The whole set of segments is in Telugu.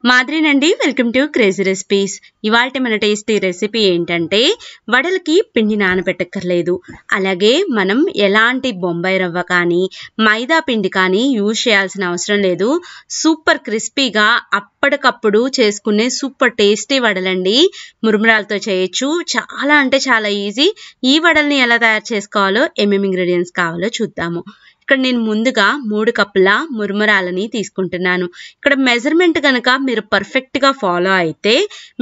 మాద్రినండి వెల్కమ్ టు క్రేజీ రెసిపీస్. ఇవాల్టి మన టేస్టీ రెసిపీ ఏంటంటే వడలకి పిండి నానబెట్టక్కర్లేదు. అలాగే మనం ఎలాంటి బొంబాయి రవ్వ కానీ మైదా పిండి కానీ యూజ్ చేయాల్సిన అవసరం లేదు. సూపర్ క్రిస్పీగా అప్పటికప్పుడు చేసుకునే సూపర్ టేస్టీ వడలండి. మురుమురాలతో చేయొచ్చు. చాలా అంటే చాలా ఈజీ. ఈ వడల్ని ఎలా తయారు చేసుకోవాలో ఏమేమి ఇంగ్రీడియంట్స్ కావాలో చూద్దాము. ఇక్కడ నేను ముందుగా 3 కప్పుల మురుమురాలని తీసుకుంటున్నాను. ఇక్కడ మెజర్మెంట్ కనుక మీరు పర్ఫెక్ట్గా ఫాలో అయితే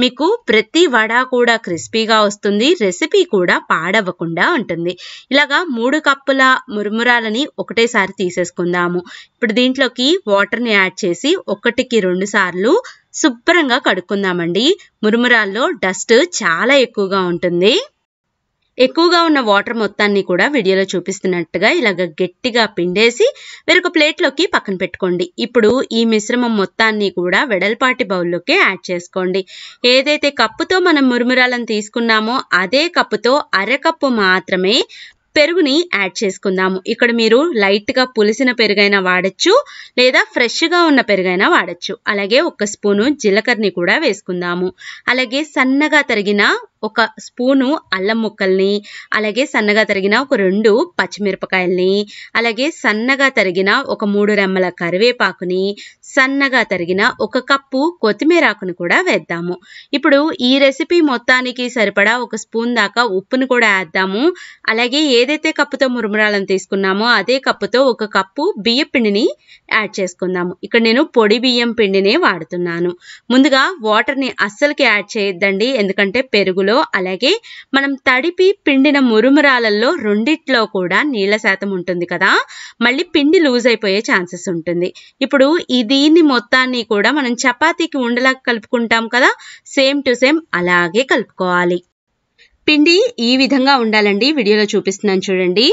మీకు ప్రతి వడ కూడా క్రిస్పీగా వస్తుంది. రెసిపీ కూడా పాడవ్వకుండా ఉంటుంది. ఇలాగా 3 కప్పుల మురుమురాలని ఒకటేసారి తీసేసుకుందాము. ఇప్పుడు దీంట్లోకి వాటర్ని యాడ్ చేసి 1కి 2 సార్లు శుభ్రంగా కడుక్కుందామండి. మురుమురాల్లో డస్ట్ చాలా ఎక్కువగా ఉంటుంది. ఎక్కువగా ఉన్న వాటర్ మొత్తాన్ని కూడా వీడియోలో చూపిస్తున్నట్టుగా ఇలాగ గట్టిగా పిండేసి వేరొక ప్లేట్లోకి పక్కన పెట్టుకోండి. ఇప్పుడు ఈ మిశ్రమం మొత్తాన్ని కూడా వెడల్పాటి బౌల్లోకి యాడ్ చేసుకోండి. ఏదైతే కప్పుతో మనం మురుమురాలను తీసుకున్నామో అదే కప్పుతో అరకప్పు మాత్రమే పెరుగుని యాడ్ చేసుకుందాము. ఇక్కడ మీరు లైట్గా పులిసిన పెరుగైనా వాడచ్చు, లేదా ఫ్రెష్గా ఉన్న పెరుగైనా వాడచ్చు. అలాగే 1 స్పూను జీలకర్రని కూడా వేసుకుందాము. అలాగే సన్నగా తరిగిన 1 స్పూను అల్లం ముక్కల్ని, అలాగే సన్నగా తరిగిన ఒక 2 పచ్చిమిరపకాయల్ని, అలాగే సన్నగా తరిగిన ఒక 3 రెమ్మల కరివేపాకుని, సన్నగా తరిగిన 1 కప్పు కొత్తిమీరాకుని కూడా వేద్దాము. ఇప్పుడు ఈ రెసిపీ మొత్తానికి సరిపడా 1 స్పూన్ దాకా ఉప్పుని కూడా వేద్దాము. అలాగే ఏదైతే కప్పుతో మురుమురాలను తీసుకున్నామో అదే కప్పుతో 1 కప్పు బియ్యం పిండిని యాడ్ చేసుకుందాము. ఇక్కడ నేను పొడి బియ్యం పిండినే వాడుతున్నాను. ముందుగా వాటర్ని అస్సలకి యాడ్ చేయొద్దండి, ఎందుకంటే పెరుగులో అలాగే మనం తడిపి పిండిన మురుమురాలలో రెండిట్లో కూడా నీళ్ల శాతం ఉంటుంది కదా, మళ్ళీ పిండి లూజ్ అయిపోయే ఛాన్సెస్ ఉంటుంది. ఇప్పుడు దీన్ని మొత్తాన్ని కూడా మనం చపాతీకి ఉండలా కలుపుకుంటాం కదా, సేమ్ టు సేమ్ అలాగే కలుపుకోవాలి. పిండి ఈ విధంగా ఉండాలండి. వీడియోలో చూపిస్తున్నాను చూడండి.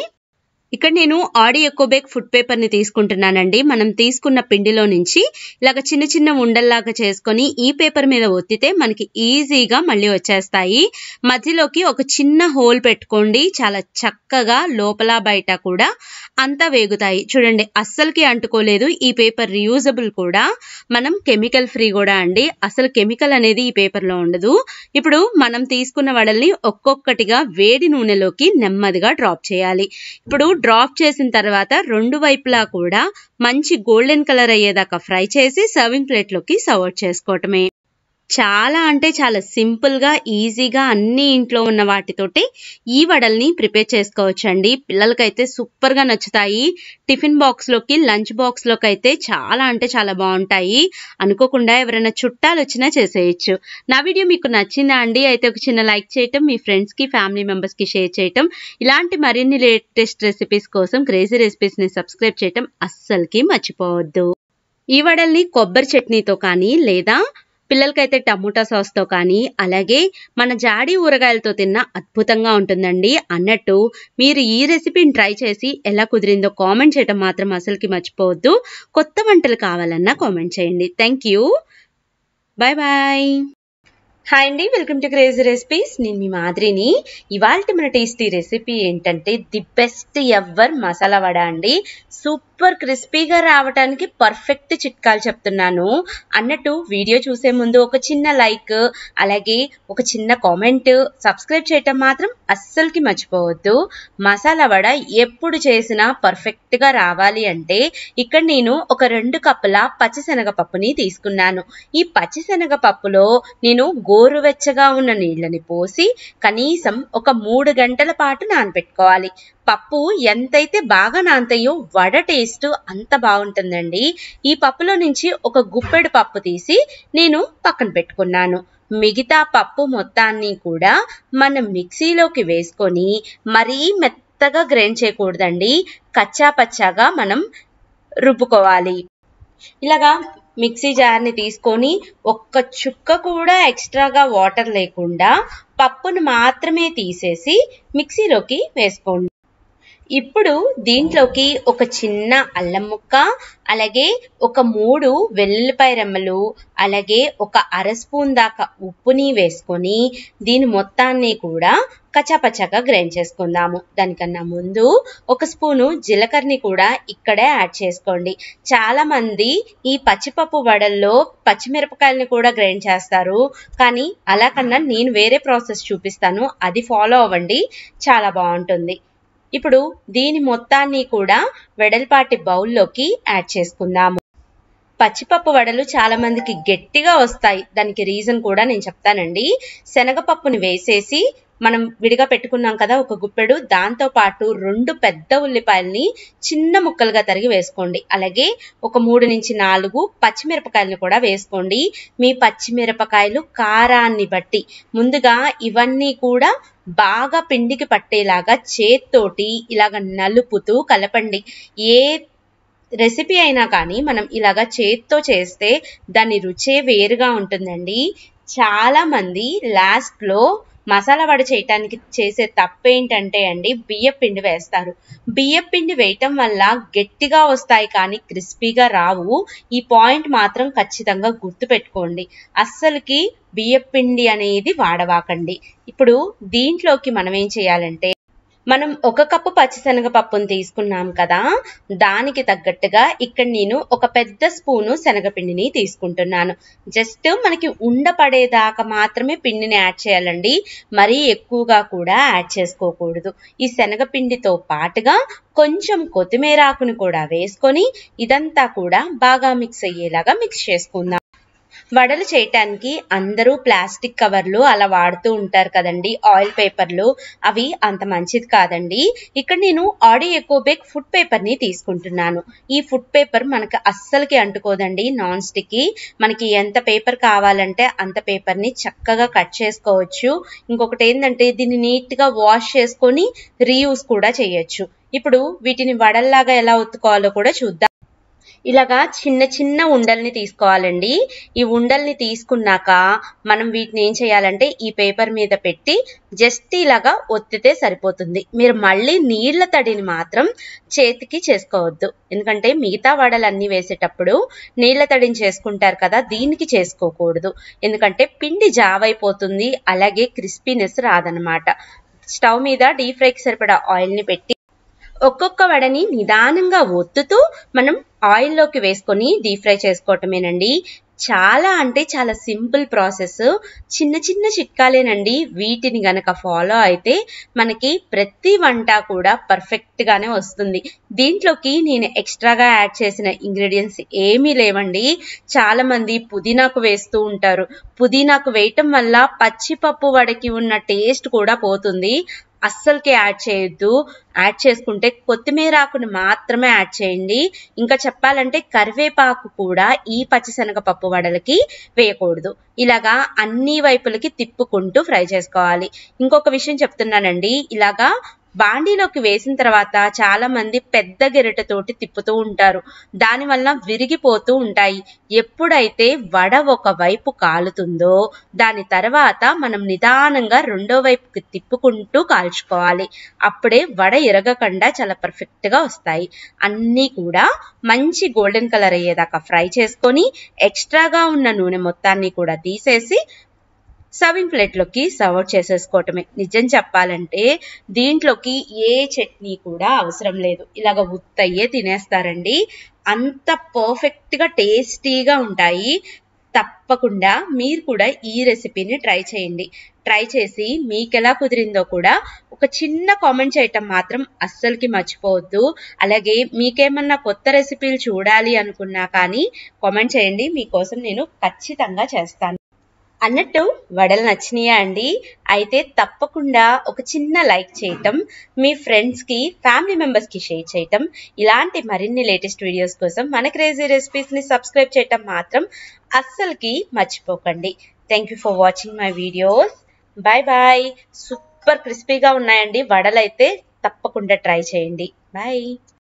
ఇక్కడ నేను ఆడి ఎకోబేక్ ఫుడ్ పేపర్ని తీసుకుంటున్నానండి. మనం తీసుకున్న పిండిలో నుంచి ఇలాగ చిన్న చిన్న ఉండల్లాగా చేసుకొని ఈ పేపర్ మీద ఒత్తితే మనకి ఈజీగా మళ్ళీ వచ్చేస్తాయి. మధ్యలోకి ఒక చిన్న హోల్ పెట్టుకోండి. చాలా చక్కగా లోపల బయట కూడా అంతా వేగుతాయి. చూడండి, అస్సలకి అంటుకోలేదు. ఈ పేపర్ రీయూజబుల్ కూడా, మనం కెమికల్ ఫ్రీ కూడా అండి. అసలు కెమికల్ అనేది ఈ పేపర్లో ఉండదు. ఇప్పుడు మనం తీసుకున్న వడల్ని ఒక్కొక్కటిగా వేడి నూనెలోకి నెమ్మదిగా డ్రాప్ చేయాలి. ఇప్పుడు డ్రాప్ చేసిన తర్వాత 2 వైపులా కూడా మంచి గోల్డెన్ కలర్ అయ్యేదాకా ఫ్రై చేసి సర్వింగ్ ప్లేట్లోకి సర్వ్ చేసుకోవటమే. చాలా అంటే చాలా సింపుల్గా ఈజీగా అన్ని ఇంట్లో ఉన్న వాటితోటి ఈ వడల్ని ప్రిపేర్ చేసుకోవచ్చు అండి. పిల్లలకైతే సూపర్గా నచ్చుతాయి. టిఫిన్ బాక్స్లోకి, లంచ్ బాక్స్లోకి అయితే చాలా అంటే చాలా బాగుంటాయి. అనుకోకుండా ఎవరైనా చుట్టాలు వచ్చినా చేసేయచ్చు. నా వీడియో మీకు నచ్చిందా అండి? అయితే ఒక చిన్న లైక్ చేయటం, మీ ఫ్రెండ్స్కి ఫ్యామిలీ మెంబర్స్కి షేర్ చేయటం, ఇలాంటి మరిన్ని లేటెస్ట్ రెసిపీస్ కోసం క్రేజీ రెసిపీస్ని సబ్స్క్రైబ్ చేయటం అస్సలకి మర్చిపోవద్దు. ఈ వడల్ని కొబ్బరి చట్నీతో కానీ, లేదా పిల్లలకైతే టమోటా సాస్తో కానీ, అలాగే మన జాడి ఊరగాయలతో తిన్నా అద్భుతంగా ఉంటుందండి. అన్నట్టు మీరు ఈ రెసిపీని ట్రై చేసి ఎలా కుదిరిందో కామెంట్ చేయడం మాత్రం అసలుకి మర్చిపోవద్దు. కొత్త వంటలు కావాలన్నా కామెంట్ చేయండి. Thank you. Bye bye. Hi అండి, వెల్కమ్ టు క్రేజీ రెసిపీస్. నేను మీ మాదిరిని. ఇవాల్టి మన టేస్టీ రెసిపీ ఏంటంటే the best ever masala vada అండి. సూపర్ క్రిస్పీగా రావడానికి పర్ఫెక్ట్ చిట్కాలు చెప్తున్నాను. అన్నట్టు వీడియో చూసే ముందు ఒక చిన్న లైక్, అలాగే ఒక చిన్న కామెంట్, సబ్స్క్రైబ్ చేయటం మాత్రం అస్సలకి మర్చిపోవద్దు. మసాలా వడ ఎప్పుడు చేసినా పర్ఫెక్ట్గా రావాలి అంటే ఇక్కడ నేను ఒక 2 కప్పుల పచ్చిశనగపప్పుని తీసుకున్నాను. ఈ పచ్చిశనగపప్పులో నేను గోరువెచ్చగా ఉన్న నీళ్ళని పోసి కనీసం ఒక 3 గంటల పాటు నానబెట్టుకోవాలి. పప్పు ఎంతైతే బాగా నానతాయో వడ టేస్ట్ అంత బాగుంటుందండి. ఈ పప్పులో నుంచి ఒక గుప్పెడు పప్పు తీసి నేను పక్కన పెట్టుకున్నాను. మిగతా పప్పు మొత్తాన్ని కూడా మనం మిక్సీలోకి వేసుకొని మరీ మెత్తగా గ్రైండ్ చేయకూడదండి. కచ్చా పచ్చాగా మనం రుబ్బుకోవాలి. ఇలాగా మిక్సీ జార్ని తీసుకొని 1 చుక్క కూడా ఎక్స్ట్రాగా వాటర్ లేకుండా పప్పును మాత్రమే తీసేసి మిక్సీలోకి వేసుకోండి. ఇప్పుడు దీంట్లోకి ఒక చిన్న అల్లం ముక్క, అలాగే ఒక 3 వెల్లుల్లిపాయ రెమ్మలు, అలాగే ఒక అర స్పూన్ దాకా ఉప్పుని వేసుకొని దీని మొత్తాన్ని కూడా కచ్చాపచ్చాగా గ్రైండ్ చేసుకుందాము. దానికన్నా ముందు ఒక స్పూను జీలకర్రని కూడా ఇక్కడే యాడ్ చేసుకోండి. చాలా మంది ఈ పచ్చిపప్పు వడల్లో పచ్చిమిరపకాయలని కూడా గ్రైండ్ చేస్తారు, కానీ అలా కన్నా నేను వేరే ప్రాసెస్ చూపిస్తాను, అది ఫాలో అవ్వండి, చాలా బాగుంటుంది. ఇప్పుడు దీని మొత్తాన్ని కూడా వెడల్పాటి బౌల్లోకి యాడ్ చేసుకుందాము. పచ్చిపప్పు వడలు చాలా మందికి గట్టిగా వస్తాయి, దానికి రీజన్ కూడా నేను చెప్తానండి. శనగపప్పుని వేసేసి మనం విడిగా పెట్టుకున్నాం కదా ఒక గుప్పెడు, దాంతో పాటు 2 పెద్ద ఉల్లిపాయల్ని చిన్న ముక్కలుగా తరిగి వేసుకోండి. అలాగే ఒక 3 నుంచి 4 పచ్చిమిరపకాయలను కూడా వేసుకోండి. మీ పచ్చిమిరపకాయలు కారాన్ని బట్టి. ముందుగా ఇవన్నీ కూడా బాగా పిండికి పట్టేలాగా చేత్తోటి ఇలాగ నలుపుతూ కలపండి. ఏ రెసిపీ అయినా కానీ మనం ఇలాగ చేత్తో చేస్తే దాని రుచే వేరుగా ఉంటుందండి. చాలా మంది లాస్ట్లో మసాలా వడ చేయటానికి చేసే తప్పేంటంటే అండి, బియ్యపిండి వేస్తారు. బియ్యపిండి వేయటం వల్ల గట్టిగా వస్తాయి కానీ క్రిస్పీగా రావు. ఈ పాయింట్ మాత్రం ఖచ్చితంగా గుర్తుపెట్టుకోండి. అస్సలకి బియ్యపిండి అనేది వాడవాకండి. ఇప్పుడు దీంట్లోకి మనం ఏం చేయాలంటే, మనం 1 కప్పు పచ్చిశనగపప్పును తీసుకున్నాం కదా, దానికి తగ్గట్టుగా ఇక్కడ నేను ఒక పెద్ద స్పూను శనగపిండిని తీసుకుంటున్నాను. జస్ట్ మనకి ఉండపడేదాకా మాత్రమే పిండిని యాడ్ చేయాలండి, మరీ ఎక్కువగా కూడా యాడ్ చేసుకోకూడదు. ఈ శనగపిండితో పాటుగా కొంచెం కొత్తిమీర ఆకును కూడా వేసుకొని ఇదంతా కూడా బాగా మిక్స్ అయ్యేలాగా మిక్స్ చేసుకుందాం. వడలు చేయటానికి అందరూ ప్లాస్టిక్ కవర్లు అలా వాడుతూ ఉంటారు కదండి, ఆయిల్ పేపర్లు, అవి అంత మంచిది కాదండి. ఇక్కడ నేను ఆడి ఎకో బేక్ ఫుడ్ పేపర్ని తీసుకుంటున్నాను. ఈ ఫుడ్ పేపర్ మనకి అస్సలకి అంటుకోదండి, నాన్ స్టిక్కి. మనకి ఎంత పేపర్ కావాలంటే అంత పేపర్ని చక్కగా కట్ చేసుకోవచ్చు. ఇంకొకటి ఏంటంటే దీన్ని నీట్గా వాష్ చేసుకొని రీయూస్ కూడా చేయొచ్చు. ఇప్పుడు వీటిని వడల్లాగా ఎలా ఒత్తుకోవాలో కూడా చూద్దాం. ఇలాగా చిన్న చిన్న ఉండల్ని తీసుకోవాలండి. ఈ ఉండల్ని తీసుకున్నాక మనం వీటిని ఏం చేయాలంటే ఈ పేపర్ మీద పెట్టి జస్ట్ ఇలాగా ఒత్తితే సరిపోతుంది. మీరు మళ్ళీ నీళ్ల తడిని మాత్రం చేతికి చేసుకోవద్దు, ఎందుకంటే మిగతా వడలన్నీ వేసేటప్పుడు నీళ్ల తడిని చేసుకుంటారు కదా, దీనికి చేసుకోకూడదు. ఎందుకంటే పిండి జావైపోతుంది, అలాగే క్రిస్పీనెస్ రాదనమాట. స్టవ్ మీద డీప్ ఫ్రైకి సరిపడా ఆయిల్ని పెట్టి ఒక్కొక్క వడని నిదానంగా ఒత్తుతూ మనం ఆయిల్లోకి వేసుకొని డీప్ ఫ్రై చేసుకోవటమేనండి. చాలా అంటే చాలా సింపుల్ ప్రాసెస్, చిన్న చిన్న చిట్కాలేనండి. వీటిని గనక ఫాలో అయితే మనకి ప్రతి వంట కూడా పర్ఫెక్ట్గానే వస్తుంది. దీంట్లోకి నేను ఎక్స్ట్రాగా యాడ్ చేసిన ఇంగ్రీడియంట్స్ ఏమీ లేవండి. చాలా మంది పుదీనాకు వేస్తూ ఉంటారు. పుదీనాకు వేయటం వల్ల పచ్చిపప్పు వడకి ఉన్న టేస్ట్ కూడా పోతుంది. అస్సలకి యాడ్ చేయొద్దు. యాడ్ చేసుకుంటే కొత్తిమీర ఆకుని మాత్రమే యాడ్ చేయండి. ఇంకా చెప్పాలంటే కరివేపాకు కూడా ఈ పచ్చిశనగపప్పు వడలకి వేయకూడదు. ఇలాగా అన్ని వైపులకి తిప్పుకుంటూ ఫ్రై చేసుకోవాలి. ఇంకొక విషయం చెప్తున్నానండి, ఇలాగా బాండీలోకి వేసిన తర్వాత చాలా మంది పెద్ద గెరిటతోటి తిప్పుతూ ఉంటారు, దానివల్ల విరిగిపోతూ ఉంటాయి. ఎప్పుడైతే వడ ఒక వైపు కాలుతుందో దాని తర్వాత మనం నిదానంగా రెండో వైపుకి తిప్పుకుంటూ కాల్చుకోవాలి. అప్పుడే వడ ఇరగకుండా చాలా పర్ఫెక్ట్గా వస్తాయి. అన్నీ కూడా మంచి గోల్డెన్ కలర్ అయ్యేదాకా ఫ్రై చేసుకొని ఎక్స్ట్రాగా ఉన్న నూనె మొత్తాన్ని కూడా తీసేసి సర్వింగ్ ప్లేట్లోకి సర్వ్ చేసేసుకోవటమే. నిజం చెప్పాలంటే దీంట్లోకి ఏ చట్నీ కూడా అవసరం లేదు, ఇలాగ ఉత్తయ్యే తినేస్తారండి. అంత పర్ఫెక్ట్గా టేస్టీగా ఉంటాయి. తప్పకుండా మీరు కూడా ఈ రెసిపీని ట్రై చేయండి. ట్రై చేసి మీకు ఎలా కుదిరిందో కూడా ఒక చిన్న కామెంట్ చేయటం మాత్రం అస్సలకి మర్చిపోవద్దు. అలాగే మీకేమన్నా కొత్త రెసిపీలు చూడాలి అనుకున్నా కానీ కామెంట్ చేయండి, మీకోసం నేను ఖచ్చితంగా చేస్తాను. అన్నట్టు వడలు నచ్చినాయా అండి? అయితే తప్పకుండా ఒక చిన్న లైక్ చేయటం, మీ ఫ్రెండ్స్కి ఫ్యామిలీ మెంబర్స్కి షేర్ చేయటం, ఇలాంటి మరిన్ని లేటెస్ట్ వీడియోస్ కోసం మన క్రేజీ రెసిపీస్ని సబ్స్క్రైబ్ చేయటం మాత్రం అస్సలకి మర్చిపోకండి. Thank you for watching my videos. Bye bye. Super క్రిస్పీగా ఉన్నాయండి వడలైతే, తప్పకుండా ట్రై చేయండి. బాయ్.